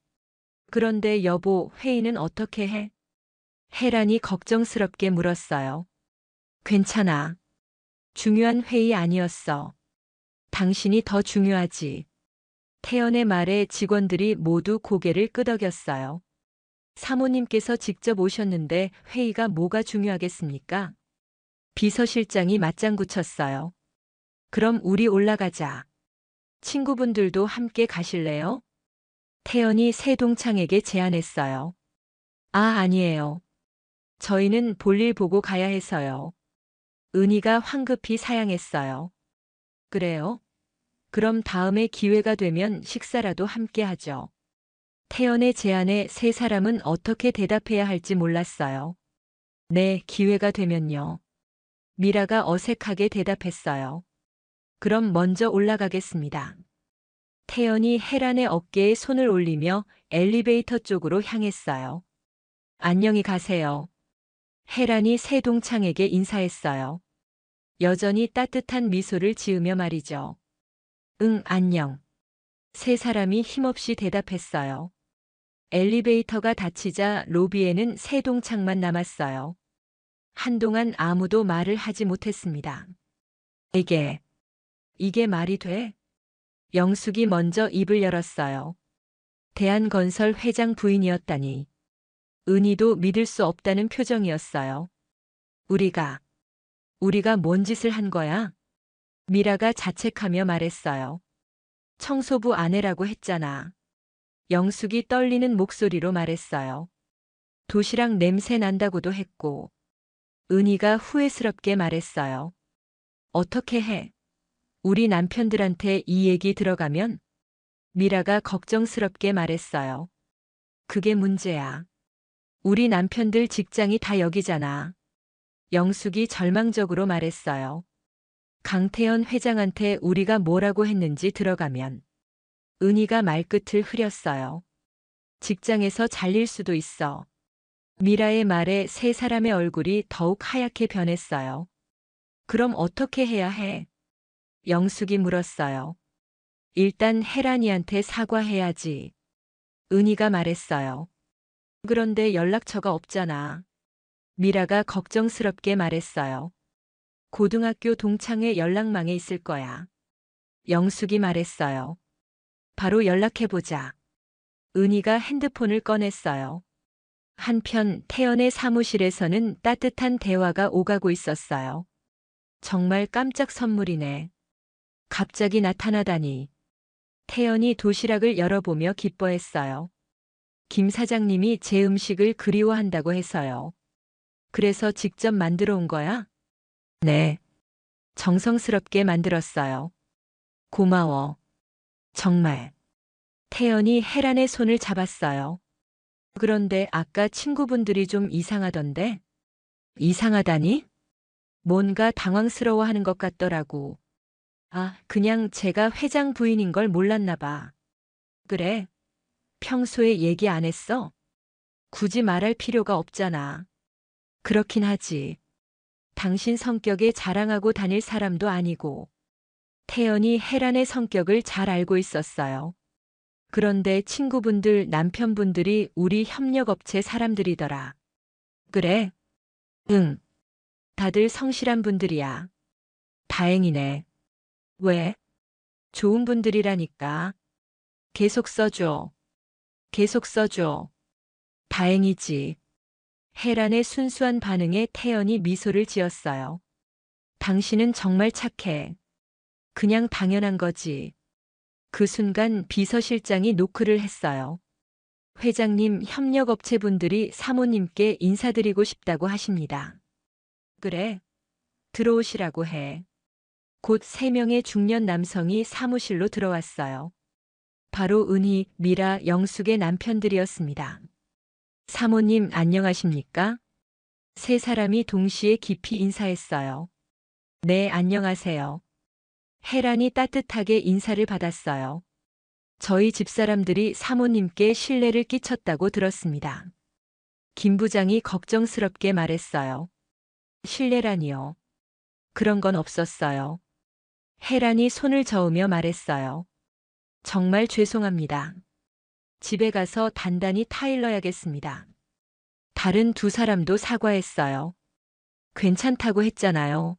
그런데 여보, 회의는 어떻게 해? 혜란이 걱정스럽게 물었어요. 괜찮아. 중요한 회의 아니었어. 당신이 더 중요하지. 태연의 말에 직원들이 모두 고개를 끄덕였어요. 사모님께서 직접 오셨는데 회의가 뭐가 중요하겠습니까? 비서실장이 맞장구 쳤어요. 그럼 우리 올라가자. 친구분들도 함께 가실래요? 태연이 새동창에게 제안했어요. 아, 아니에요. 저희는 볼일 보고 가야 해서요. 은희가 황급히 사양했어요. 그래요? 그럼 다음에 기회가 되면 식사라도 함께 하죠. 태연의 제안에 세 사람은 어떻게 대답해야 할지 몰랐어요. 네, 기회가 되면요. 미라가 어색하게 대답했어요. 그럼 먼저 올라가겠습니다. 태연이 혜란의 어깨에 손을 올리며 엘리베이터 쪽으로 향했어요. 안녕히 가세요. 혜란이 새동창에게 인사했어요. 여전히 따뜻한 미소를 지으며 말이죠. 응, 안녕. 세 사람이 힘없이 대답했어요. 엘리베이터가 닫히자 로비에는 새동창만 남았어요. 한동안 아무도 말을 하지 못했습니다. 이게 말이 돼? 영숙이 먼저 입을 열었어요. 대한건설 회장 부인이었다니. 은희도 믿을 수 없다는 표정이었어요. 우리가 뭔 짓을 한 거야? 미라가 자책하며 말했어요. 청소부 아내라고 했잖아. 영숙이 떨리는 목소리로 말했어요. 도시락 냄새 난다고도 했고. 은희가 후회스럽게 말했어요. 어떻게 해? 우리 남편들한테 이 얘기 들어가면? 미라가 걱정스럽게 말했어요. 그게 문제야. 우리 남편들 직장이 다 여기잖아. 영숙이 절망적으로 말했어요. 강태현 회장한테 우리가 뭐라고 했는지 들어가면. 은희가 말끝을 흐렸어요. 직장에서 잘릴 수도 있어. 미라의 말에 세 사람의 얼굴이 더욱 하얗게 변했어요. 그럼 어떻게 해야 해? 영숙이 물었어요. 일단 혜란이한테 사과해야지. 은희가 말했어요. 그런데 연락처가 없잖아. 미라가 걱정스럽게 말했어요. 고등학교 동창회 연락망에 있을 거야. 영숙이 말했어요. 바로 연락해보자. 은희가 핸드폰을 꺼냈어요. 한편 태연의 사무실에서는 따뜻한 대화가 오가고 있었어요. 정말 깜짝 선물이네. 갑자기 나타나다니. 태연이 도시락을 열어보며 기뻐했어요. 김 사장님이 제 음식을 그리워한다고 해서요. 그래서 직접 만들어 온 거야? 네. 정성스럽게 만들었어요. 고마워. 정말. 태연이 혜란의 손을 잡았어요. 그런데 아까 친구분들이 좀 이상하던데? 이상하다니? 뭔가 당황스러워하는 것 같더라고. 아, 그냥 제가 회장 부인인 걸 몰랐나 봐. 그래? 평소에 얘기 안 했어? 굳이 말할 필요가 없잖아. 그렇긴 하지. 당신 성격에 자랑하고 다닐 사람도 아니고. 태연이 혜란의 성격을 잘 알고 있었어요. 그런데 친구분들, 남편분들이 우리 협력업체 사람들이더라. 그래? 응. 다들 성실한 분들이야. 다행이네. 왜? 좋은 분들이라니까. 계속 써줘. 계속 써줘. 다행이지. 혜란의 순수한 반응에 태연이 미소를 지었어요. 당신은 정말 착해. 그냥 당연한 거지. 그 순간 비서실장이 노크를 했어요. 회장님, 협력업체분들이 사모님께 인사드리고 싶다고 하십니다. 그래. 들어오시라고 해. 곧 3명의 중년 남성이 사무실로 들어왔어요. 바로 은희, 미라, 영숙의 남편들이었습니다. 사모님 안녕하십니까? 세 사람이 동시에 깊이 인사했어요. 네, 안녕하세요. 혜란이 따뜻하게 인사를 받았어요. 저희 집사람들이 사모님께 신뢰를 끼쳤다고 들었습니다. 김 부장이 걱정스럽게 말했어요. 신뢰라니요. 그런 건 없었어요. 혜란이 손을 저으며 말했어요. 정말 죄송합니다. 집에 가서 단단히 타일러야겠습니다. 다른 두 사람도 사과했어요. 괜찮다고 했잖아요.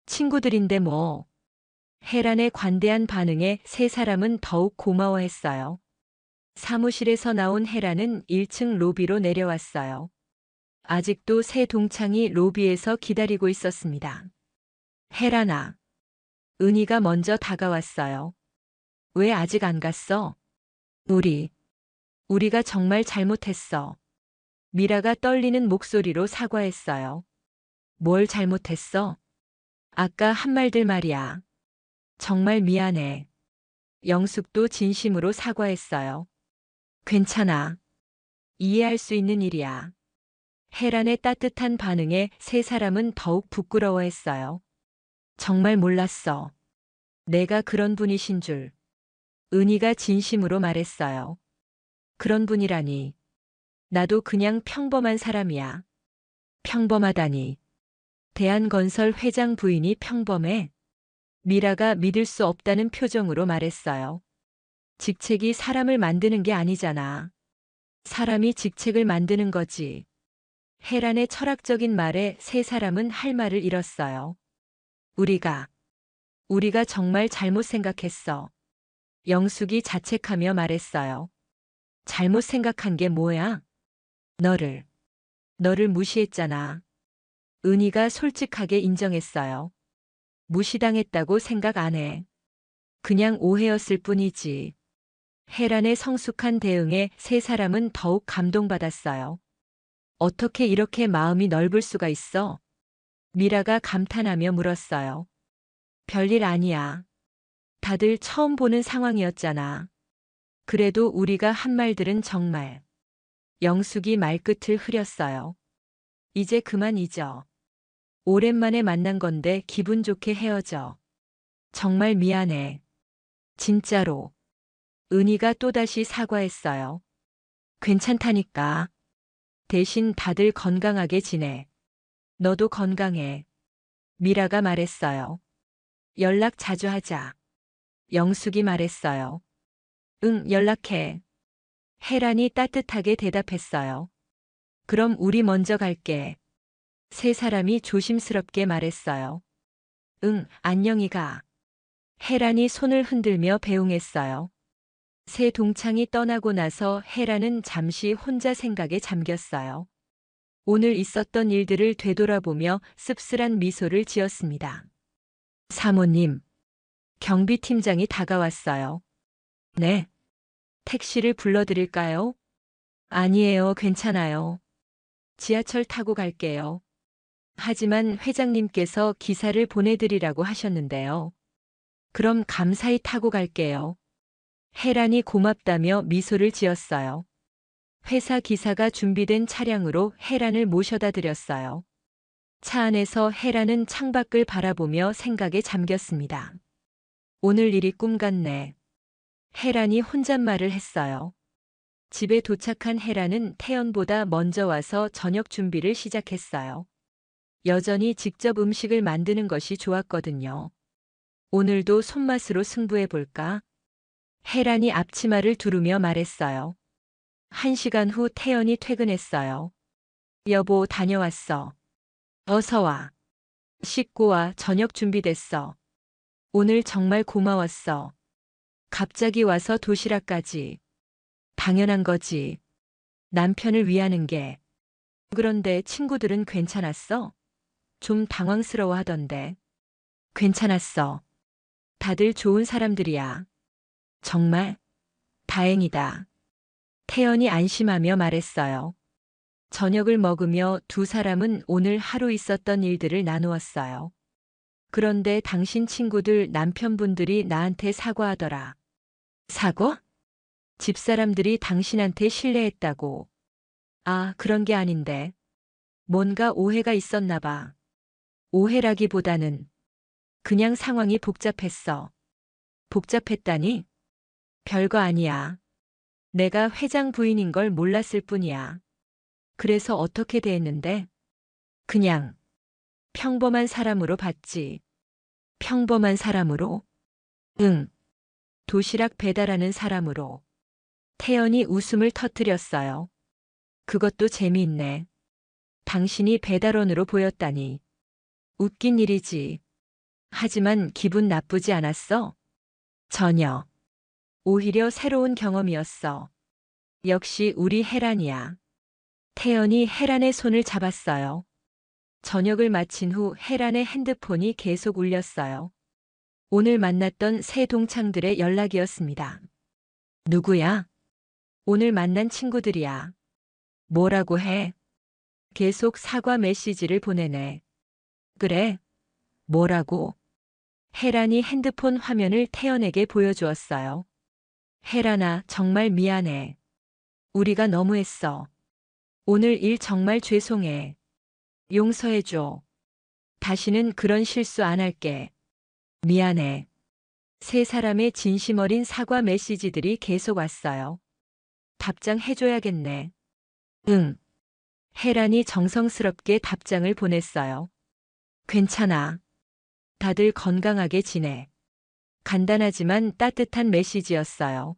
친구들인데 뭐. 혜란의 관대한 반응에 세 사람은 더욱 고마워했어요. 사무실에서 나온 혜란은 1층 로비로 내려왔어요. 아직도 새 동창이 로비에서 기다리고 있었습니다. 혜란아. 은희가 먼저 다가왔어요. 왜 아직 안 갔어? 우리가 정말 잘못했어. 미라가 떨리는 목소리로 사과했어요. 뭘 잘못했어? 아까 한 말들 말이야. 정말 미안해. 영숙도 진심으로 사과했어요. 괜찮아. 이해할 수 있는 일이야. 혜란의 따뜻한 반응에 세 사람은 더욱 부끄러워했어요. 정말 몰랐어. 내가 그런 분이신 줄. 은희가 진심으로 말했어요. 그런 분이라니. 나도 그냥 평범한 사람이야. 평범하다니. 대한건설 회장 부인이 평범해? 미라가 믿을 수 없다는 표정으로 말했어요. 직책이 사람을 만드는 게 아니잖아. 사람이 직책을 만드는 거지. 혜란의 철학적인 말에 세 사람은 할 말을 잃었어요. 우리가 정말 잘못 생각했어. 영숙이 자책하며 말했어요. 잘못 생각한 게 뭐야? 너를 무시했잖아. 은희가 솔직하게 인정했어요. 무시당했다고 생각 안 해. 그냥 오해였을 뿐이지. 혜란의 성숙한 대응에 세 사람은 더욱 감동받았어요. 어떻게 이렇게 마음이 넓을 수가 있어? 미라가 감탄하며 물었어요. 별일 아니야. 다들 처음 보는 상황이었잖아. 그래도 우리가 한 말들은 정말. 영숙이 말끝을 흐렸어요. 이제 그만 잊어. 오랜만에 만난 건데 기분 좋게 헤어져. 정말 미안해. 진짜로. 은희가 또다시 사과했어요. 괜찮다니까. 대신 다들 건강하게 지내. 너도 건강해. 미라가 말했어요. 연락 자주 하자. 영숙이 말했어요. 응, 연락해. 혜란이 따뜻하게 대답했어요. 그럼 우리 먼저 갈게. 세 사람이 조심스럽게 말했어요. 응, 안녕히 가. 혜란이 손을 흔들며 배웅했어요. 새 동창이 떠나고 나서 혜란은 잠시 혼자 생각에 잠겼어요. 오늘 있었던 일들을 되돌아보며 씁쓸한 미소를 지었습니다. 사모님, 경비팀장이 다가왔어요. 네. 택시를 불러드릴까요? 아니에요, 괜찮아요. 지하철 타고 갈게요. 하지만 회장님께서 기사를 보내드리라고 하셨는데요. 그럼 감사히 타고 갈게요. 혜란이 고맙다며 미소를 지었어요. 회사 기사가 준비된 차량으로 혜란을 모셔다 드렸어요. 차 안에서 혜란은 창밖을 바라보며 생각에 잠겼습니다. 오늘 일이 꿈 같네. 혜란이 혼잣말을 했어요. 집에 도착한 혜란은 태연보다 먼저 와서 저녁 준비를 시작했어요. 여전히 직접 음식을 만드는 것이 좋았거든요. 오늘도 손맛으로 승부해볼까? 혜란이 앞치마를 두르며 말했어요. 1시간 후 태연이 퇴근했어요. 여보, 다녀왔어. 어서 와. 씻고 와, 저녁 준비됐어. 오늘 정말 고마웠어. 갑자기 와서 도시락까지. 당연한 거지. 남편을 위하는 게. 그런데 친구들은 괜찮았어? 좀 당황스러워 하던데. 괜찮았어. 다들 좋은 사람들이야. 정말? 다행이다. 태연이 안심하며 말했어요. 저녁을 먹으며 두 사람은 오늘 하루 있었던 일들을 나누었어요. 그런데 당신 친구들 남편분들이 나한테 사과하더라. 사과? 집사람들이 당신한테 신뢰했다고. 아, 그런 게 아닌데. 뭔가 오해가 있었나 봐. 오해라기보다는 그냥 상황이 복잡했어. 복잡했다니? 별거 아니야. 내가 회장 부인인 걸 몰랐을 뿐이야. 그래서 어떻게 대했는데? 그냥 평범한 사람으로 봤지. 평범한 사람으로? 응. 도시락 배달하는 사람으로. 태연이 웃음을 터뜨렸어요. 그것도 재미있네. 당신이 배달원으로 보였다니. 웃긴 일이지. 하지만 기분 나쁘지 않았어? 전혀. 오히려 새로운 경험이었어. 역시 우리 혜란이야. 태연이 혜란의 손을 잡았어요. 저녁을 마친 후 혜란의 핸드폰이 계속 울렸어요. 오늘 만났던 새 동창들의 연락이었습니다. 누구야? 오늘 만난 친구들이야. 뭐라고 해? 계속 사과 메시지를 보내네. 그래? 뭐라고? 혜란이 핸드폰 화면을 태연에게 보여주었어요. 혜란아, 정말 미안해. 우리가 너무했어. 오늘 일 정말 죄송해. 용서해줘. 다시는 그런 실수 안 할게. 미안해. 세 사람의 진심 어린 사과 메시지들이 계속 왔어요. 답장해줘야겠네. 응. 혜란이 정성스럽게 답장을 보냈어요. 괜찮아. 다들 건강하게 지내. 간단하지만 따뜻한 메시지였어요.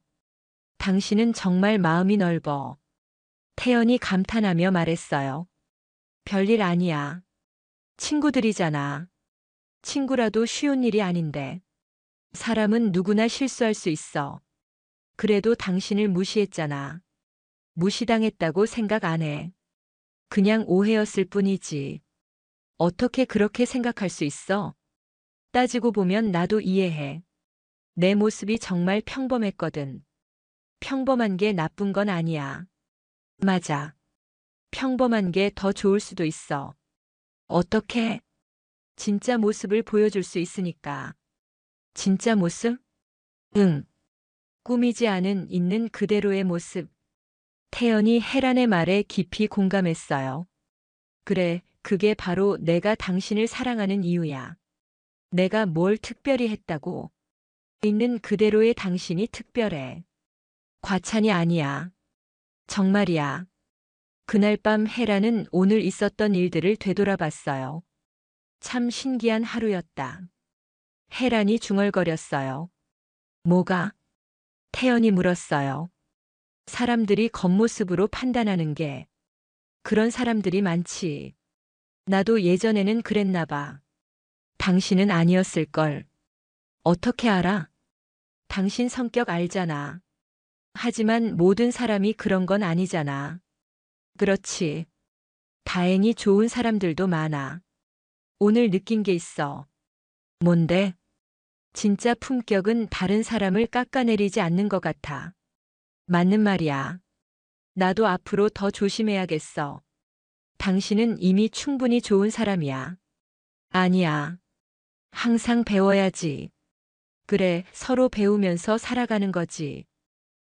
당신은 정말 마음이 넓어. 태연이 감탄하며 말했어요. 별일 아니야. 친구들이잖아. 친구라도 쉬운 일이 아닌데. 사람은 누구나 실수할 수 있어. 그래도 당신을 무시했잖아. 무시당했다고 생각 안 해. 그냥 오해였을 뿐이지. 어떻게 그렇게 생각할 수 있어? 따지고 보면 나도 이해해. 내 모습이 정말 평범했거든. 평범한 게 나쁜 건 아니야. 맞아. 평범한 게 더 좋을 수도 있어. 어떻게? 진짜 모습을 보여줄 수 있으니까. 진짜 모습? 응. 꾸미지 않은 있는 그대로의 모습. 태연이 혜란의 말에 깊이 공감했어요. 그래, 그게 바로 내가 당신을 사랑하는 이유야. 내가 뭘 특별히 했다고. 있는 그대로의 당신이 특별해. 과찬이 아니야. 정말이야. 그날 밤 혜란은 오늘 있었던 일들을 되돌아봤어요. 참 신기한 하루였다. 혜란이 중얼거렸어요. 뭐가? 태연이 물었어요. 사람들이 겉모습으로 판단하는 게 그런 사람들이 많지. 나도 예전에는 그랬나 봐. 당신은 아니었을걸. 어떻게 알아? 당신 성격 알잖아. 하지만 모든 사람이 그런 건 아니잖아. 그렇지. 다행히 좋은 사람들도 많아. 오늘 느낀 게 있어. 뭔데? 진짜 품격은 다른 사람을 깎아내리지 않는 것 같아. 맞는 말이야. 나도 앞으로 더 조심해야겠어. 당신은 이미 충분히 좋은 사람이야. 아니야. 항상 배워야지. 그래, 서로 배우면서 살아가는 거지.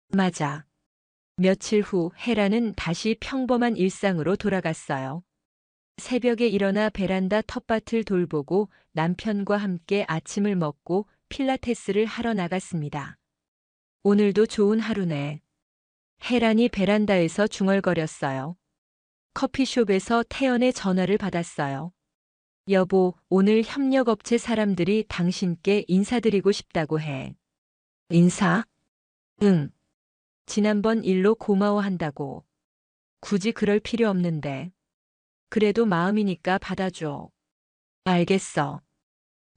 맞아. 며칠 후 혜라는 다시 평범한 일상으로 돌아갔어요. 새벽에 일어나 베란다 텃밭을 돌보고 남편과 함께 아침을 먹고 필라테스를 하러 나갔습니다. 오늘도 좋은 하루네. 혜란이 베란다에서 중얼거렸어요. 커피숍에서 태연의 전화를 받았어요. 여보, 오늘 협력업체 사람들이 당신께 인사드리고 싶다고 해. 인사? 응. 지난번 일로 고마워한다고. 굳이 그럴 필요 없는데. 그래도 마음이니까 받아줘. 알겠어.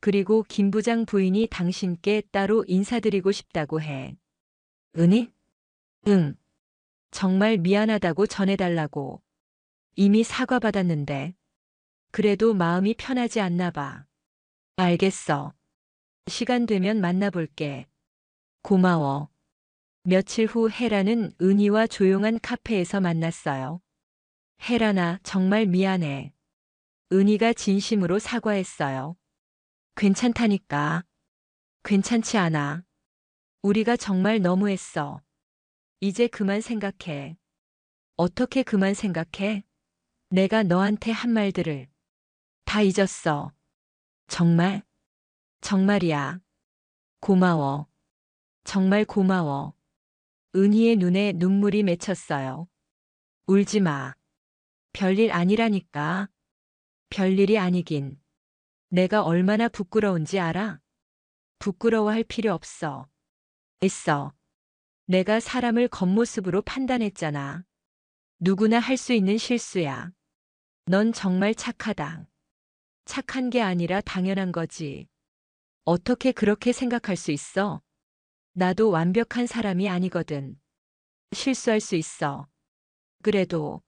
그리고 김 부장 부인이 당신께 따로 인사드리고 싶다고 해. 은희? 응. 정말 미안하다고 전해달라고. 이미 사과받았는데. 그래도 마음이 편하지 않나 봐. 알겠어. 시간 되면 만나볼게. 고마워. 며칠 후 혜라는 은희와 조용한 카페에서 만났어요. 혜란아, 정말 미안해. 은희가 진심으로 사과했어요. 괜찮다니까. 괜찮지 않아. 우리가 정말 너무했어. 이제 그만 생각해. 어떻게 그만 생각해? 내가 너한테 한 말들을 다 잊었어. 정말? 정말이야. 고마워. 정말 고마워. 은희의 눈에 눈물이 맺혔어요. 울지 마. 별일 아니라니까. 별일이 아니긴. 내가 얼마나 부끄러운지 알아? 부끄러워할 필요 없어. 있어. 내가 사람을 겉모습으로 판단했잖아. 누구나 할 수 있는 실수야. 넌 정말 착하다. 착한 게 아니라 당연한 거지. 어떻게 그렇게 생각할 수 있어? 나도 완벽한 사람이 아니거든. 실수할 수 있어. 그래도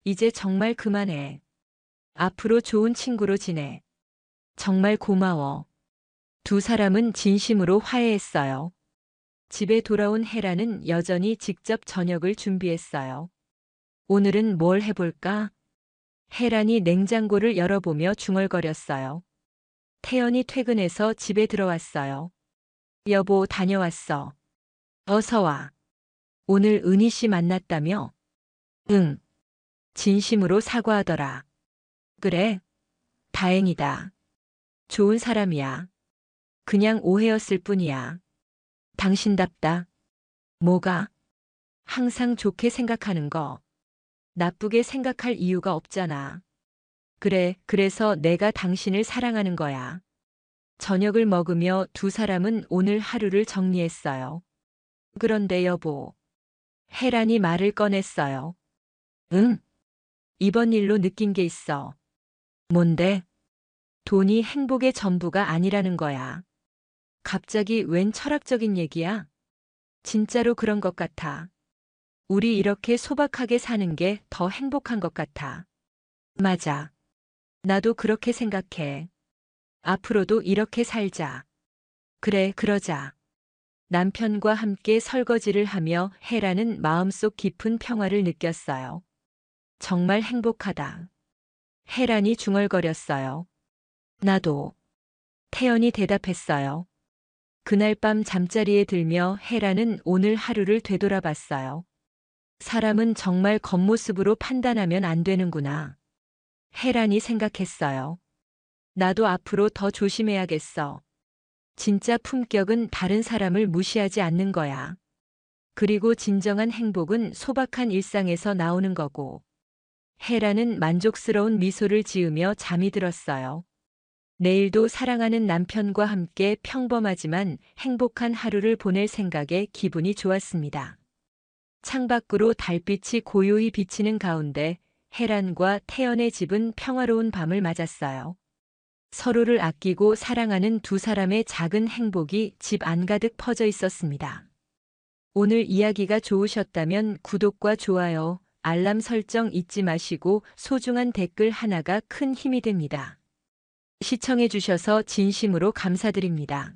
이제 정말 그만해. 앞으로 좋은 친구로 지내. 정말 고마워. 두 사람은 진심으로 화해했어요. 집에 돌아온 혜라는 여전히 직접 저녁을 준비했어요. 오늘은 뭘 해볼까? 혜란이 냉장고를 열어보며 중얼거렸어요. 태연이 퇴근해서 집에 들어왔어요. 여보, 다녀왔어. 어서 와. 오늘 은희 씨 만났다며? 응. 진심으로 사과하더라. 그래? 다행이다. 좋은 사람이야. 그냥 오해였을 뿐이야. 당신답다. 뭐가? 항상 좋게 생각하는 거. 나쁘게 생각할 이유가 없잖아. 그래, 그래서 내가 당신을 사랑하는 거야. 저녁을 먹으며 두 사람은 오늘 하루를 정리했어요. 그런데 여보, 혜란이 말을 꺼냈어요. 응? 이번 일로 느낀 게 있어. 뭔데? 돈이 행복의 전부가 아니라는 거야. 갑자기 웬 철학적인 얘기야? 진짜로 그런 것 같아. 우리 이렇게 소박하게 사는 게 더 행복한 것 같아. 맞아. 나도 그렇게 생각해. 앞으로도 이렇게 살자. 그래, 그러자. 남편과 함께 설거지를 하며 혜라는 마음속 깊은 평화를 느꼈어요. 정말 행복하다. 혜란이 중얼거렸어요. 나도. 태연이 대답했어요. 그날 밤 잠자리에 들며 혜라는 오늘 하루를 되돌아봤어요. 사람은 정말 겉모습으로 판단하면 안 되는구나. 혜란이 생각했어요. 나도 앞으로 더 조심해야겠어. 진짜 품격은 다른 사람을 무시하지 않는 거야. 그리고 진정한 행복은 소박한 일상에서 나오는 거고. 혜라는 만족스러운 미소를 지으며 잠이 들었어요. 내일도 사랑하는 남편과 함께 평범하지만 행복한 하루를 보낼 생각에 기분이 좋았습니다. 창밖으로 달빛이 고요히 비치는 가운데 혜란과 태연의 집은 평화로운 밤을 맞았어요. 서로를 아끼고 사랑하는 두 사람의 작은 행복이 집 안가득 퍼져 있었습니다. 오늘 이야기가 좋으셨다면 구독과 좋아요, 알람 설정 잊지 마시고 소중한 댓글 하나가 큰 힘이 됩니다. 시청해 주셔서 진심으로 감사드립니다.